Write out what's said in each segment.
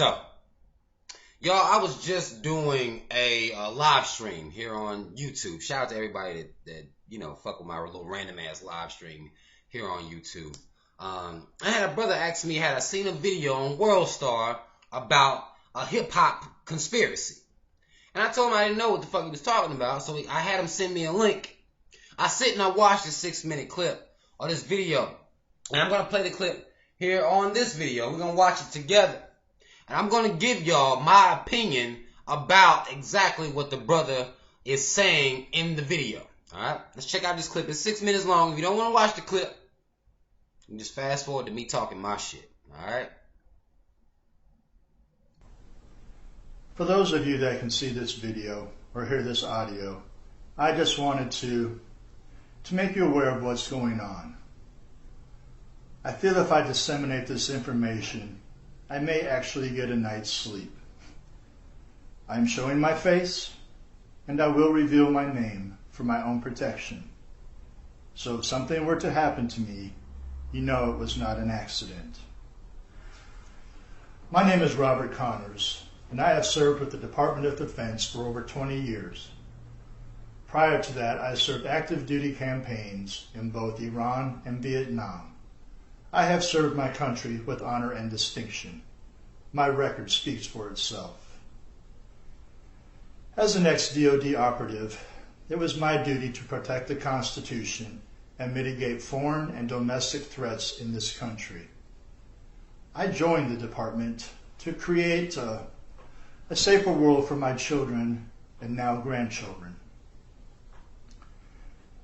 So, y'all, I was just doing a live stream here on YouTube. Shout out to everybody that fuck with my little random ass live stream here on YouTube. I had a brother ask me, had I seen a video on WorldStar about a hip hop conspiracy? And I told him I didn't know what the fuck he was talking about, so I had him send me a link. I sit and I watched a 6-minute clip of this video. And I'm going to play the clip here on this video. We're going to watch it together. And I'm going to give y'all my opinion about exactly what the brother is saying in the video. Alright? Let's check out this clip. It's 6 minutes long. If you don't want to watch the clip, you can just fast forward to me talking my shit. Alright? For those of you that can see this video or hear this audio, I just wanted to make you aware of what's going on. I feel if I disseminate this information, I may actually get a night's sleep. I'm showing my face, and I will reveal my name for my own protection. So if something were to happen to me, you know it was not an accident. My name is Robert Connors, and I have served with the Department of Defense for over 20 years. Prior to that, I served active duty campaigns in both Iran and Vietnam. I have served my country with honor and distinction. My record speaks for itself. As an ex-DoD operative, it was my duty to protect the Constitution and mitigate foreign and domestic threats in this country. I joined the department to create a safer world for my children and now grandchildren.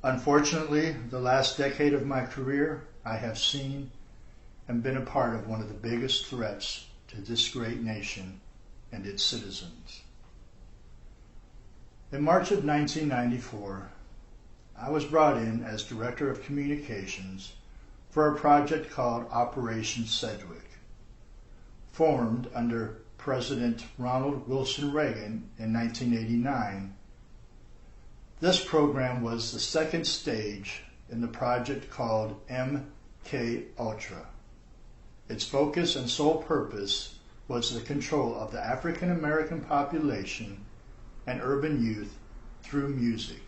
Unfortunately, the last decade of my career, I have seen and been a part of one of the biggest threats to this great nation and its citizens. In March of 1994, I was brought in as Director of Communications for a project called Operation Sedgwick, formed under President Ronald Wilson Reagan in 1989. This program was the second stage in the project called MK Ultra. Its focus and sole purpose was the control of the African American population and urban youth through music.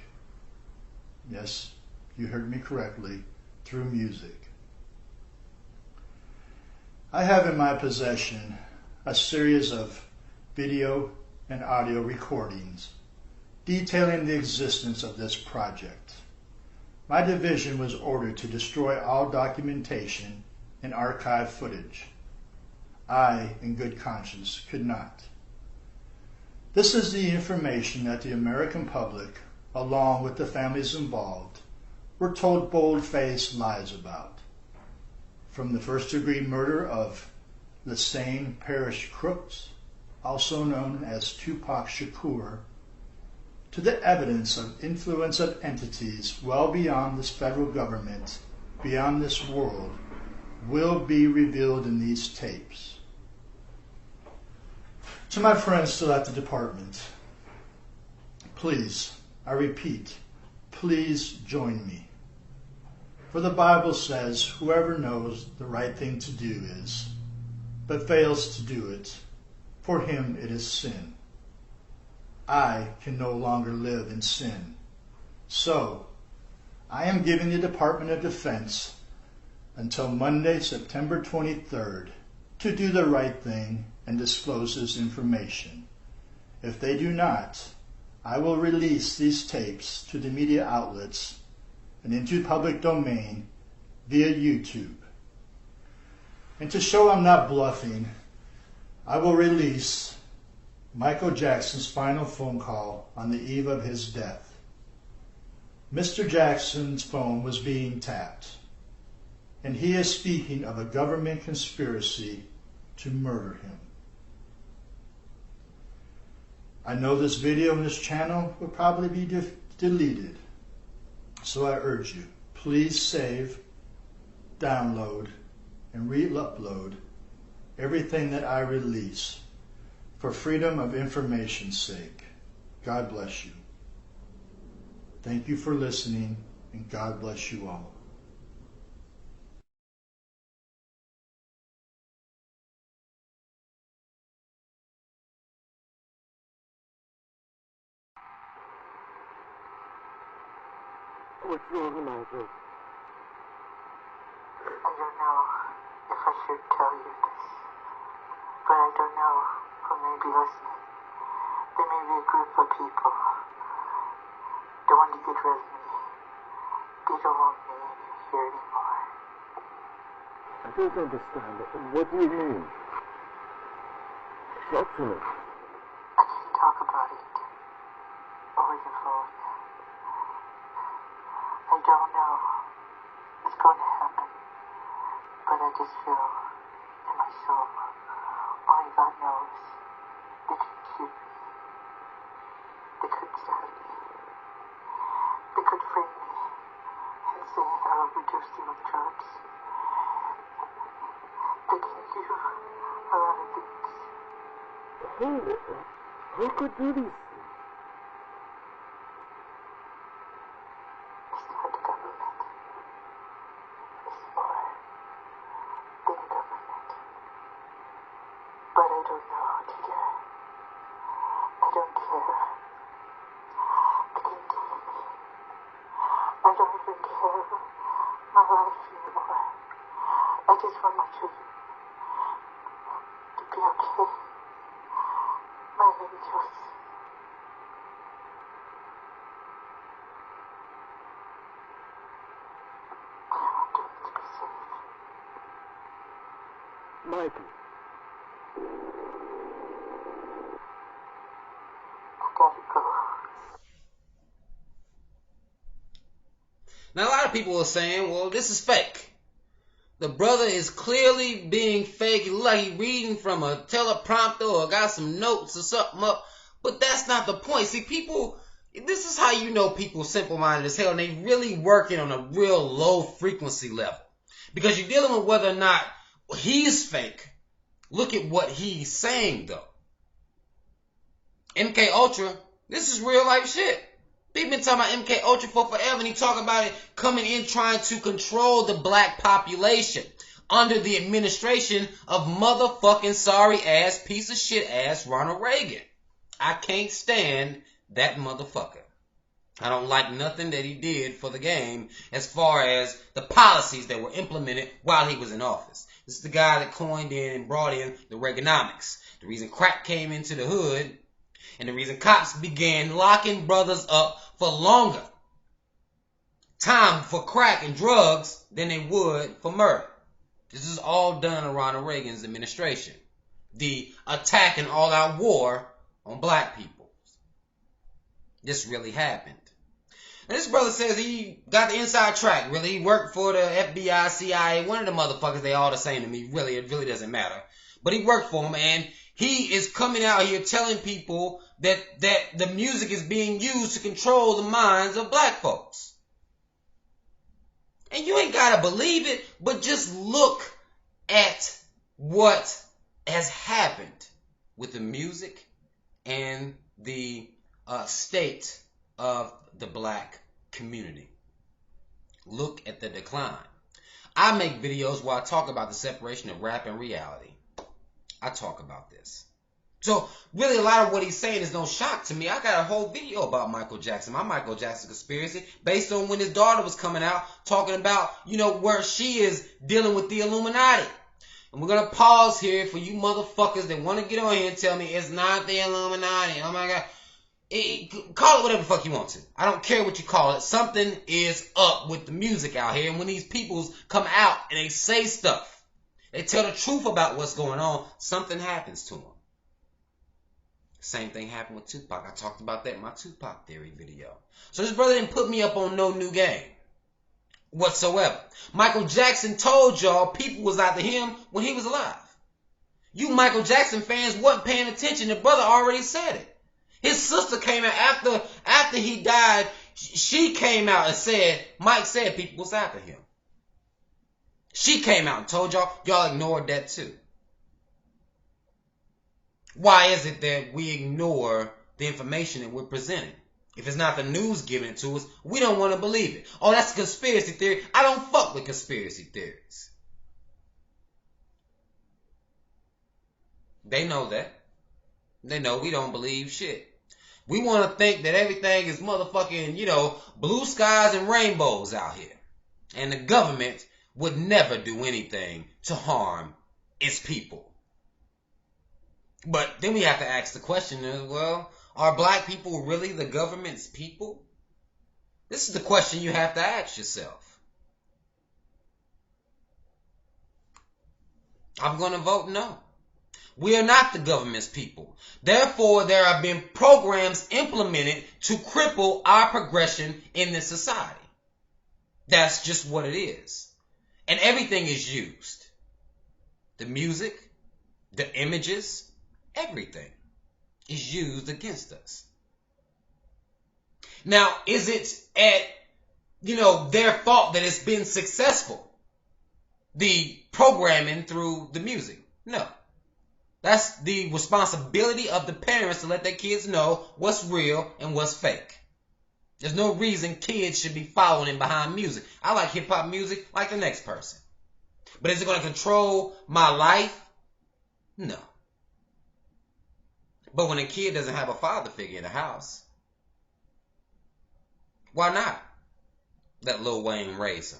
Yes, you heard me correctly, through music. I have in my possession a series of video and audio recordings detailing the existence of this project. My division was ordered to destroy all documentation and archive footage. I, in good conscience, could not. This is the information that the American public, along with the families involved, were told bold-faced lies about. From the first-degree murder of Lassane Parish Crooks, also known as Tupac Shakur, to the evidence of influence of entities well beyond this federal government, beyond this world, will be revealed in these tapes. To my friends still at the department, please, I repeat, please join me. For the Bible says, whoever knows the right thing to do is, but fails to do it, for him it is sin. I can no longer live in sin. So, I am giving the Department of Defense until Monday, September 23rd, to do the right thing and disclose this information. If they do not, I will release these tapes to the media outlets and into public domain via YouTube. And to show I'm not bluffing, I will release Michael Jackson's final phone call on the eve of his death. Mr. Jackson's phone was being tapped, and he is speaking of a government conspiracy to murder him. I know this video and this channel will probably be deleted, so I urge you, please save, download, and re-upload everything that I release for freedom of information's sake. God bless you. Thank you for listening, and God bless you all. What's wrong, Michael? I don't know if I should tell you this, but I don't know who may be listening. There may be a group of people that want to get rid of me. They don't want me here anymore. I don't understand. What do you mean? Talk to me. I can't talk about it over the phone. I don't know what's going to happen, but I just feel in my soul, only God knows, they could shoot me. They could stab me. They could frame me and say I overdosed on drugs. They can do a lot of things. Who could do these things? It's not the government. It's more than the government. But I don't know, Tigger. I don't care. They can take me. I don't even care my life anymore. I just want my children to be okay. My angels. I want them to be safe. Michael. I gotta go. Now, a lot of people are saying, well, this is fake. The brother is clearly being fake. It look like he's reading from a teleprompter or got some notes or something up. But that's not the point. See, people, this is how you know people simple-minded as hell, and they really working on a real low frequency level. Because you're dealing with whether or not he's fake. Look at what he's saying, though. MK Ultra, this is real life shit. People been talking about MK Ultra for forever, and he talk about it coming in trying to control the black population under the administration of motherfucking sorry ass, piece of shit ass Ronald Reagan. I can't stand that motherfucker. I don't like nothing that he did for the game as far as the policies that were implemented while he was in office. This is the guy that coined in and brought in the Reaganomics. The reason crack came into the hood and the reason cops began locking brothers up for longer time for crack and drugs than they would for murder. This is all done under Ronald Reagan's administration. The attack and all-out war on black people. This really happened. And this brother says he got the inside track, really. He worked for the FBI, CIA, one of the motherfuckers. They all the same to me, really. It really doesn't matter. But he worked for them, and he is coming out here telling people that the music is being used to control the minds of black folks. And you ain't got to believe it, but just look at what has happened with the music and the state of the black community. Look at the decline. I make videos where I talk about the separation of rap and reality. I talk about this. So really a lot of what he's saying is no shock to me. I got a whole video about Michael Jackson, my Michael Jackson conspiracy, based on when his daughter was coming out talking about, where she is dealing with the Illuminati. And we're going to pause here for you motherfuckers that want to get on here and tell me it's not the Illuminati. Oh my God. Call it whatever the fuck you want to. I don't care what you call it. Something is up with the music out here. And when these peoples come out and they say stuff, they tell the truth about what's going on, something happens to them. Same thing happened with Tupac. I talked about that in my Tupac theory video. So this brother didn't put me up on no new game whatsoever. Michael Jackson told y'all people was after him when he was alive. You Michael Jackson fans wasn't paying attention. The brother already said it. His sister came out after he died. She came out and said, Mike said people was after him. She came out and told y'all ignored that too. Why is it that we ignore the information that we're presenting? If it's not the news giving it to us, we don't want to believe it. Oh, that's a conspiracy theory. I don't fuck with conspiracy theories. They know that. They know we don't believe shit. We want to think that everything is motherfucking, blue skies and rainbows out here. And the government would never do anything to harm its people. But then we have to ask the question, well, are black people really the government's people? This is the question you have to ask yourself. I'm going to vote no. We are not the government's people. Therefore, there have been programs implemented to cripple our progression in this society. That's just what it is. And everything is used. The music, the images, everything is used against us. Now, is it at, their fault that it's been successful? The programming through the music? No. That's the responsibility of the parents to let their kids know what's real and what's fake. There's no reason kids should be following behind music. I like hip-hop music like the next person. But is it going to control my life? No. But when a kid doesn't have a father figure in the house, why not let Lil Wayne raise him?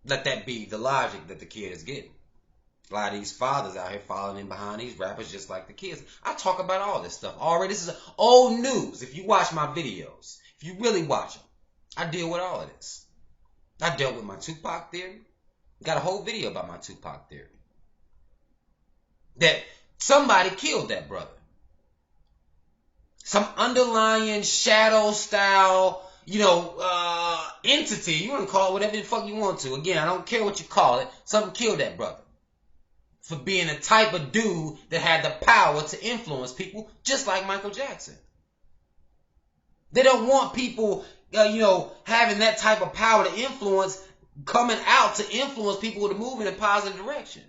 Let that be the logic that the kid is getting. A lot of these fathers out here following in behind these rappers just like the kids. I talk about all this stuff already. This is old news. If you watch my videos, if you really watch them, I deal with all of this. I dealt with my Tupac theory. Got a whole video about my Tupac theory. That somebody killed that brother. Some underlying shadow style, entity. You want to call it whatever the fuck you want to. Again, I don't care what you call it. Something killed that brother. For being the type of dude that had the power to influence people, just like Michael Jackson. They don't want people, having that type of power to influence, coming out to influence people to move in a positive direction.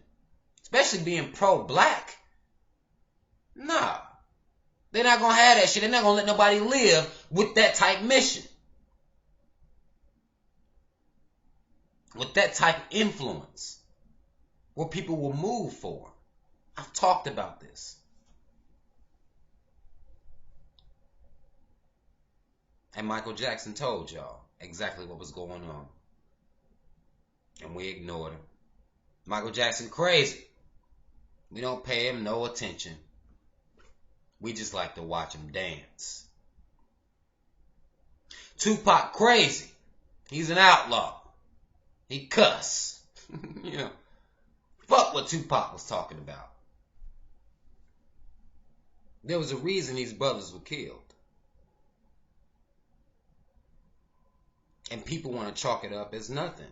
Especially being pro-black. Nah. They're not going to have that shit. They're not going to let nobody live with that type mission. With that type of influence. What people will move for. I've talked about this. And Michael Jackson told y'all exactly what was going on. And we ignored him. Michael Jackson crazy. We don't pay him no attention. We just like to watch him dance. Tupac crazy. He's an outlaw. He cuss. Fuck what Tupac was talking about. There was a reason these brothers were killed. And people want to chalk it up as nothing.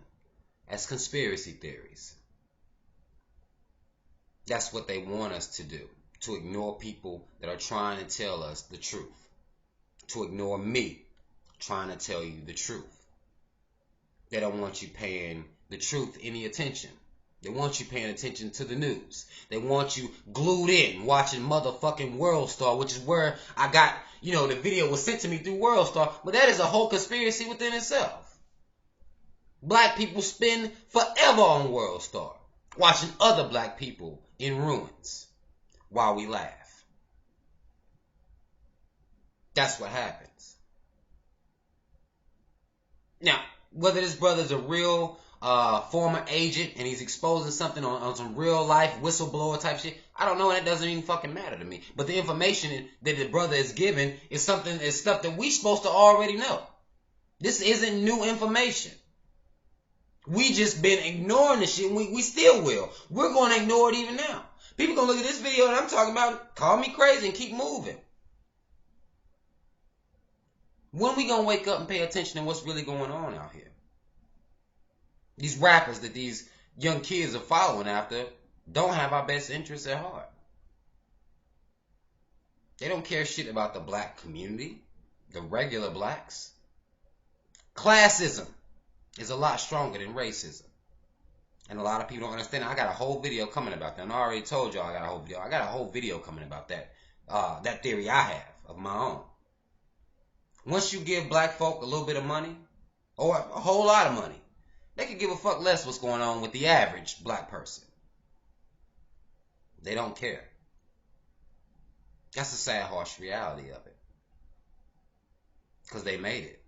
As conspiracy theories. That's what they want us to do. To ignore people that are trying to tell us the truth. To ignore me trying to tell you the truth. They don't want you paying the truth any attention. They want you paying attention to the news. They want you glued in watching motherfucking World Star, which is where I got, the video was sent to me through World Star. But that is a whole conspiracy within itself. Black people spend forever on World Star, watching other black people in ruins while we laugh. That's what happens. Now, whether this brother's a real former agent and he's exposing something on some real life whistleblower type shit, I don't know, and it doesn't even fucking matter to me. But the information that the brother is giving is stuff that we supposed to already know. This isn't new information. We just been ignoring the shit. We still will. We're going to ignore it even now. People going to look at this video and I'm talking about, call me crazy and keep moving. When we going to wake up and pay attention to what's really going on out here? These rappers that these young kids are following after don't have our best interests at heart. They don't care shit about the black community, the regular blacks. Classism is a lot stronger than racism. And a lot of people don't understand. I got a whole video coming about that. And I already told y'all I got a whole video. I got a whole video coming about that. That theory I have of my own. Once you give black folk a little bit of money, or a whole lot of money, they could give a fuck less what's going on with the average black person. They don't care. That's the sad, harsh reality of it. Because they made it.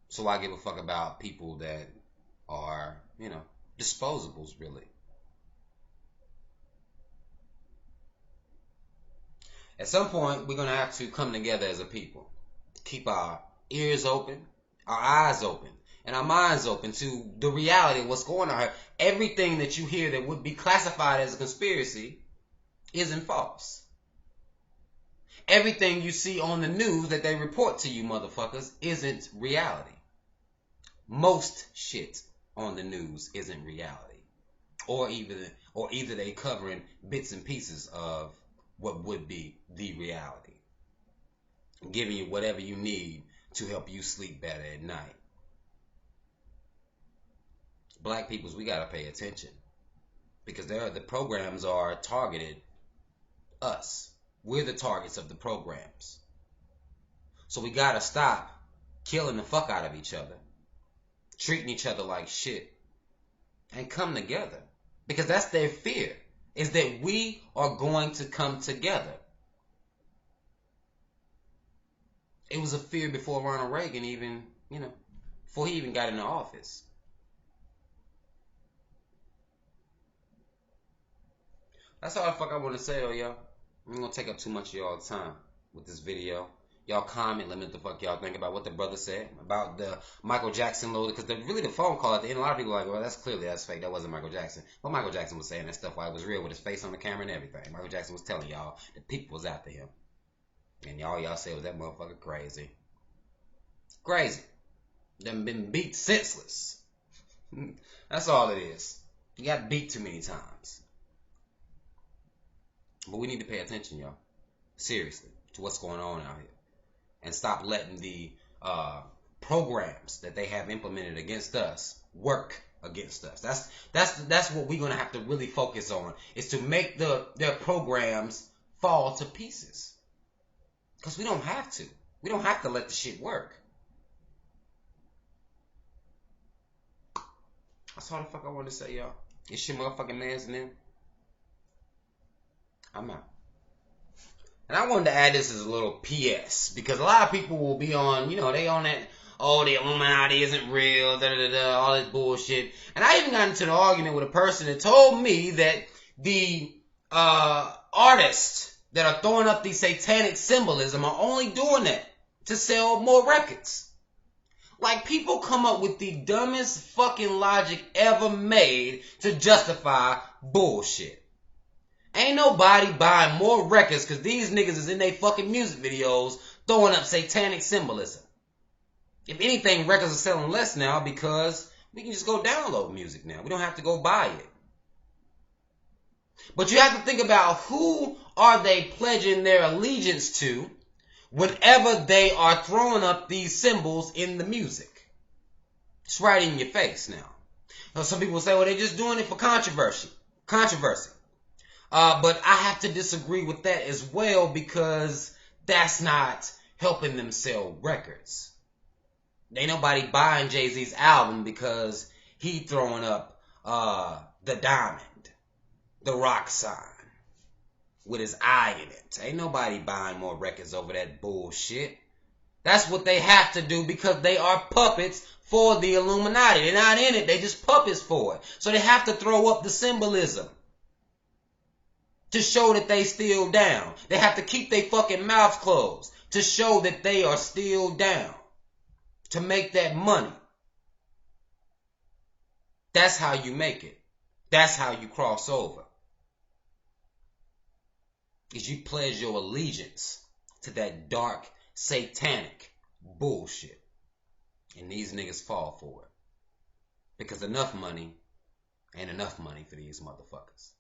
So why give a fuck about people that are, disposables, really? At some point, we're going to have to come together as a people. Keep our ears open, our eyes open, and our minds open to the reality of what's going on here. Everything that you hear that would be classified as a conspiracy isn't false. Everything you see on the news that they report to you motherfuckers isn't reality. Most shit on the news isn't reality. Or either they covering bits and pieces of what would be the reality. Giving you whatever you need to help you sleep better at night. Black peoples, we gotta pay attention. Because the programs are targeted us. We're the targets of the programs. So we gotta stop killing the fuck out of each other. Treating each other like shit. And come together. Because that's their fear. Is that we are going to come together. It was a fear before Ronald Reagan even, before he even got into office. That's all the fuck I want to say though, y'all. I'm going to take up too much of y'all's time with this video. Y'all comment, let me know what the fuck y'all think about what the brother said about the Michael Jackson load. Because really the phone call at the end, a lot of people are like, well, that's fake. That wasn't Michael Jackson. But Michael Jackson was saying that stuff while it was real with his face on the camera and everything. Michael Jackson was telling y'all that people was after him. And y'all said, was that motherfucker crazy? Crazy. Them been beat senseless. That's all it is. You got beat too many times. But we need to pay attention, y'all. Seriously, to what's going on out here. And stop letting the programs that they have implemented against us work against us. That's what we're going to have to really focus on. Is to make their programs fall to pieces. Because we don't have to. We don't have to let the shit work. That's all the fuck I want to say, y'all. It's your motherfucking man's name. I'm out. And I wanted to add this as a little PS. Because a lot of people will be on, they on that, oh, the Illuminati isn't real, all this bullshit. And I even got into an argument with a person that told me that the artists that are throwing up these satanic symbolism are only doing that to sell more records. Like, people come up with the dumbest fucking logic ever made to justify bullshit. Ain't nobody buying more records because these niggas is in their fucking music videos throwing up satanic symbolism. If anything, records are selling less now because we can just go download music now. We don't have to go buy it. But you have to think about who are they pledging their allegiance to whenever they are throwing up these symbols in the music. It's right in your face now. Now some people say, well, they're just doing it for controversy. But I have to disagree with that as well because that's not helping them sell records. Ain't nobody buying Jay-Z's album because he throwing up the diamond, the rock sign, with his eye in it. Ain't nobody buying more records over that bullshit. That's what they have to do because they are puppets for the Illuminati. They're not in it. They just puppets for it. So they have to throw up the symbolism to show that they still down. They have to keep their fucking mouths closed to show that they are still down. To make that money. That's how you make it. That's how you cross over. Is you pledge your allegiance to that dark, satanic bullshit. And these niggas fall for it. Because enough money ain't enough money for these motherfuckers.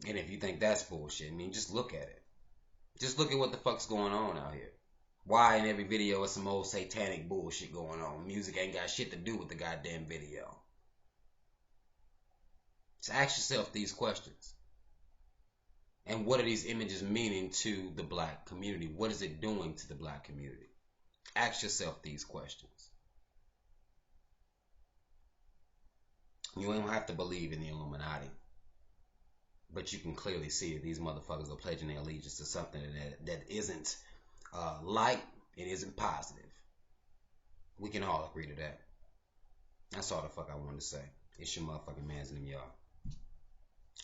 And if you think that's bullshit, just look at it. Just look at what the fuck's going on out here. Why in every video is some old satanic bullshit going on? Music ain't got shit to do with the goddamn video. So ask yourself these questions. And what are these images meaning to the black community? What is it doing to the black community? Ask yourself these questions. You don't have to believe in the Illuminati. But you can clearly see that these motherfuckers are pledging their allegiance to something that isn't light, it isn't positive. We can all agree to that. That's all the fuck I wanted to say. It's your motherfucking man's name, y'all.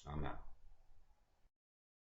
I'm out.